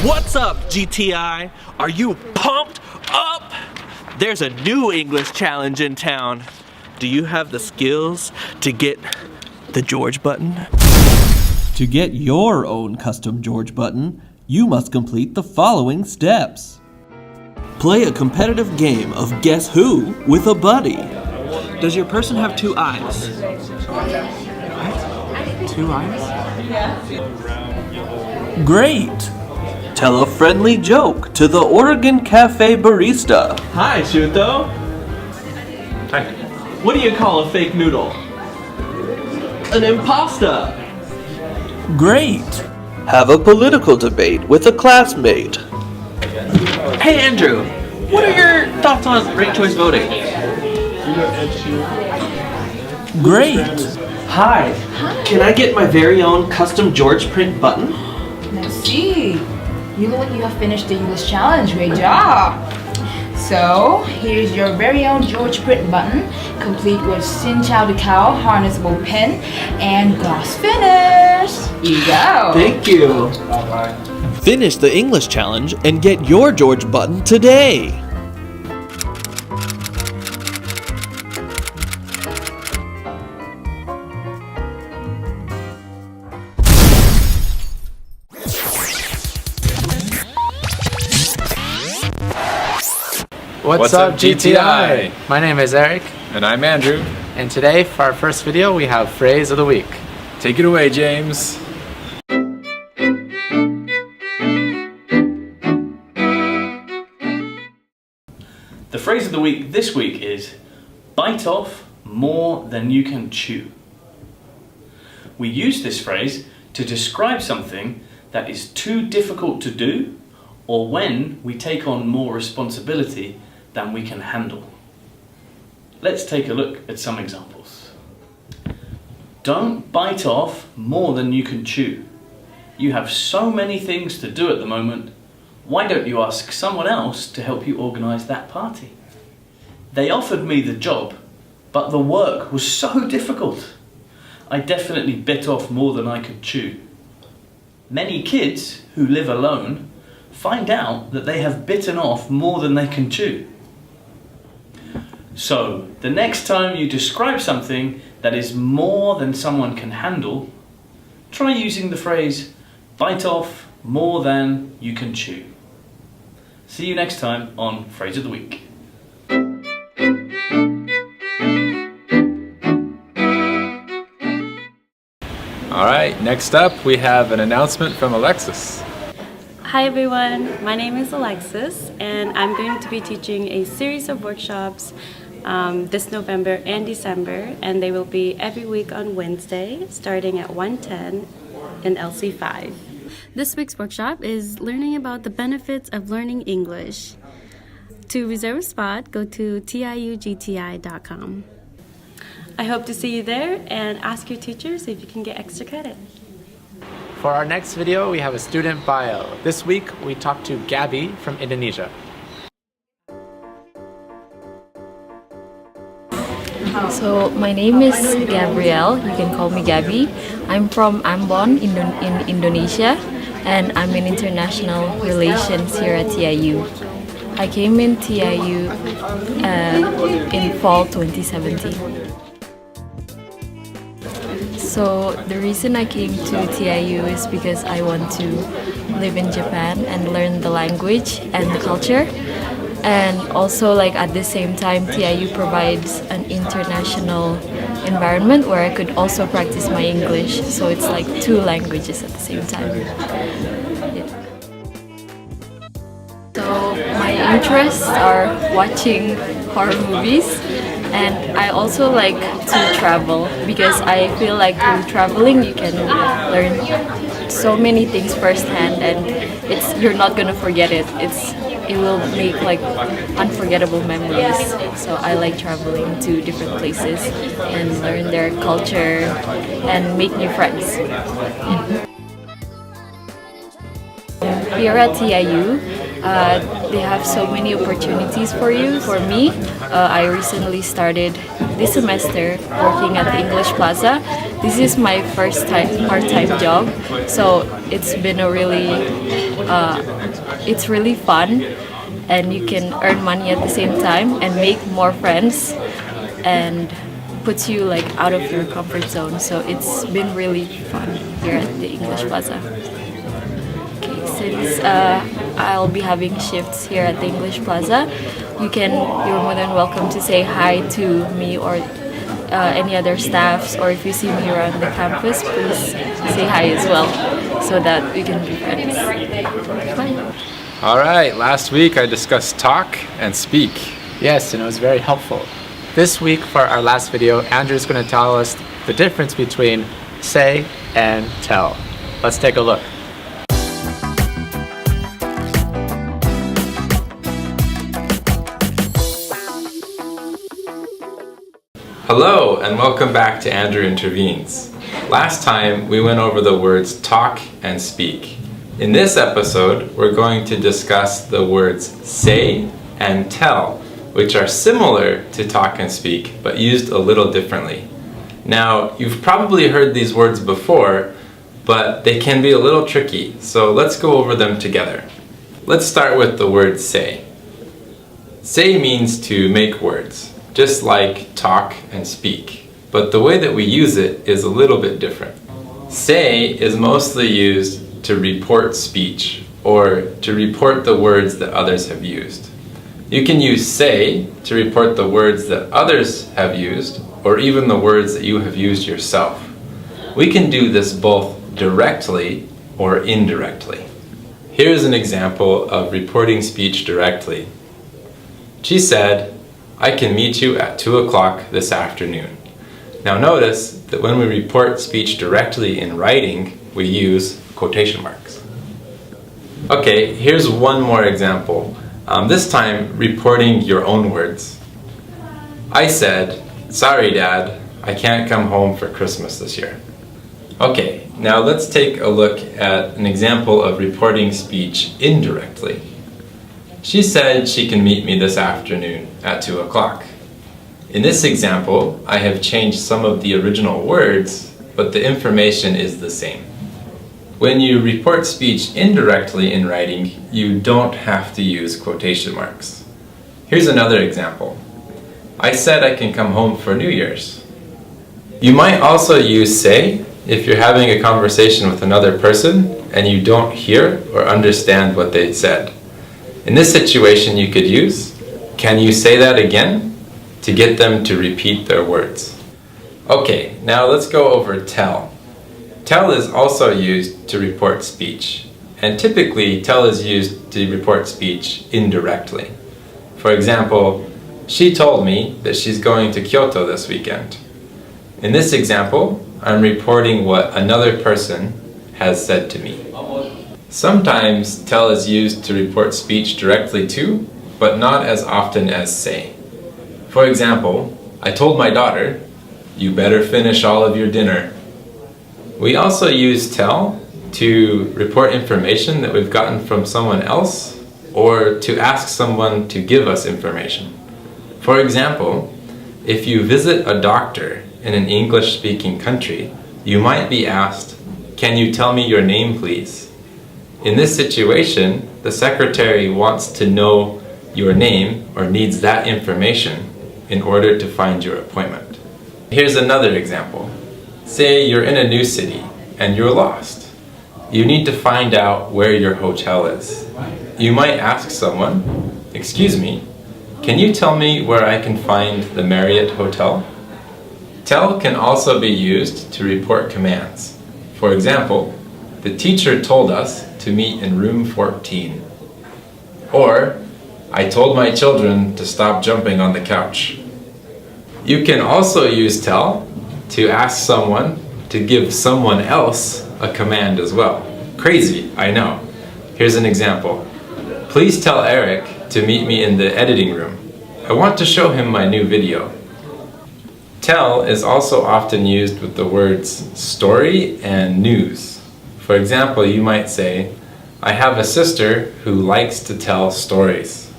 What's up, GTI? Are you pumped up? There's a new English challenge in town. Do you have the skills to get the George button? To get your own custom George button, you must complete the following steps. Play a competitive game of Guess Who with a buddy. Does your person have two eyes? What? 2 eyes? Great! Tell a friendly joke to the Oregon Cafe barista. Hi, Shuto. Hi. What do you call a fake noodle? An impasta. Great! Have a political debate with a classmate. Hey, Andrew. What are your thoughts on ranked choice voting? Great! Hi. Can I get my very own custom George print button? Merci. You look like you have finished the English challenge. Great job. So, here's your very own George print button, complete with Sin Chow the Cow, harnessable pen, and gloss finish. Here you go. Thank you. Finish the English challenge and get your George button today. What's up, GTI? My name is Eric. And I'm Andrew. And today, for our first video, we have Phrase of the Week. Take it away, James. The phrase of the week this week is bite off more than you can chew. We use this phrase to describe something that is too difficult to do or when we take on more responsibility than we can handle. Let's take a look at some examples. Don't bite off more than you can chew. You have so many things to do at the moment. Why don't you ask someone else to help you organise that party? They offered me the job, but the work was so difficult. I definitely bit off more than I could chew. Many kids who live alone find out that they have bitten off more than they can chew. So, the next time you describe something that is more than someone can handle, try using the phrase, bite off more than you can chew. See you next time on Phrase of the Week. Alright, next up we have an announcement from Alexis. Hi everyone, my name is Alexis and I'm going to be teaching a series of workshops this November and December, and they will be every week on Wednesday starting at 1:10 in LC5. This week's workshop is learning about the benefits of learning English. To reserve a spot, go to tiugti.com. I hope to see you there and ask your teachers if you can get extra credit. For our next video, we have a student bio. This week, we talked to Gabby from Indonesia. So my name is Gabrielle, you can call me Gabby. I'm from Ambon in Indonesia, and I'm in international relations here at TIU. I came in TIU in fall 2017. So the reason I came to TIU is because I want to live in Japan and learn the language and the culture. And also, like, at the same time, TIU provides an international environment where I could also practice my English. So it's like 2 languages at the same time. Yeah. So my interests are watching horror movies, and I also like to travel because I feel like through traveling you can learn so many things firsthand, and you're not gonna forget it. It will make like unforgettable memories. So I like traveling to different places and learn their culture and make new friends. Here at TIU, They have so many opportunities for you. For me, I recently started this semester working at the English Plaza. This is my first part-time job, so it's been it's really fun, and you can earn money at the same time and make more friends, and puts you like out of your comfort zone. So it's been really fun here at the English Plaza. Okay, since I'll be having shifts here at the English Plaza, you're more than welcome to say hi to me or any other staffs, or if you see me around the campus, please say hi as well so that we can be friends. Bye. All right, last week I discussed talk and speak. Yes, and it was very helpful. This week for our last video, Andrew's going to tell us the difference between say and tell. Let's take a look. Hello, and welcome back to Andrew Intervenes. Last time we went over the words talk and speak. In this episode, we're going to discuss the words say and tell, which are similar to talk and speak, but used a little differently. Now, you've probably heard these words before, but they can be a little tricky, so let's go over them together. Let's start with the word say. Say means to make words, just like talk and speak, but the way that we use it is a little bit different. Say is mostly used to report speech, or to report the words that others have used. You can use say to report the words that others have used, or even the words that you have used yourself. We can do this both directly or indirectly. Here's an example of reporting speech directly. She said, "I can meet you at 2 o'clock this afternoon." Now notice that when we report speech directly in writing, we use quotation marks. Okay, here's one more example. This time, reporting your own words. I said, "Sorry, Dad, I can't come home for Christmas this year." Okay, now let's take a look at an example of reporting speech indirectly. She said she can meet me this afternoon at 2 o'clock. In this example, I have changed some of the original words, but the information is the same. When you report speech indirectly in writing, you don't have to use quotation marks. Here's another example. I said I can come home for New Year's. You might also use say if you're having a conversation with another person and you don't hear or understand what they said. In this situation, you could use, "Can you say that again?" to get them to repeat their words. Okay, now let's go over tell. Tell is also used to report speech, and typically tell is used to report speech indirectly. For example, she told me that she's going to Kyoto this weekend. In this example, I'm reporting what another person has said to me. Sometimes tell is used to report speech directly too, but not as often as say. For example, I told my daughter, "You better finish all of your dinner." We also use tell to report information that we've gotten from someone else, or to ask someone to give us information. For example, if you visit a doctor in an English-speaking country, you might be asked, "Can you tell me your name, please?" In this situation, the secretary wants to know your name or needs that information in order to find your appointment. Here's another example. Say you're in a new city and you're lost. You need to find out where your hotel is. You might ask someone, "Excuse me, can you tell me where I can find the Marriott Hotel?" Tell can also be used to report commands. For example, the teacher told us to meet in room 14. Or, I told my children to stop jumping on the couch. You can also use tell to ask someone to give someone else a command as well. Crazy, I know. Here's an example. "Please tell Eric to meet me in the editing room. I want to show him my new video." Tell is also often used with the words story and news. For example, you might say, I have a sister who likes to tell stories.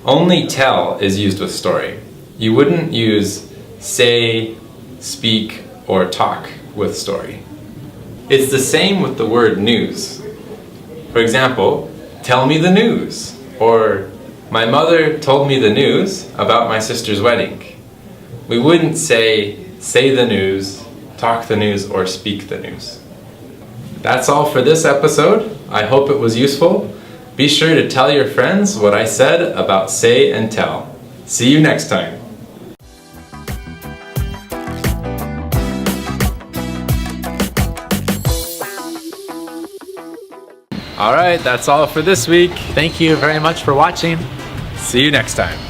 Only tell is used with story. You wouldn't use say, speak, or talk with story. It's the same with the word news. For example, tell me the news, or my mother told me the news about my sister's wedding. We wouldn't say the news, talk the news, or speak the news. That's all for this episode. I hope it was useful. Be sure to tell your friends what I said about say and tell. See you next time. Alright, that's all for this week. Thank you very much for watching. See you next time.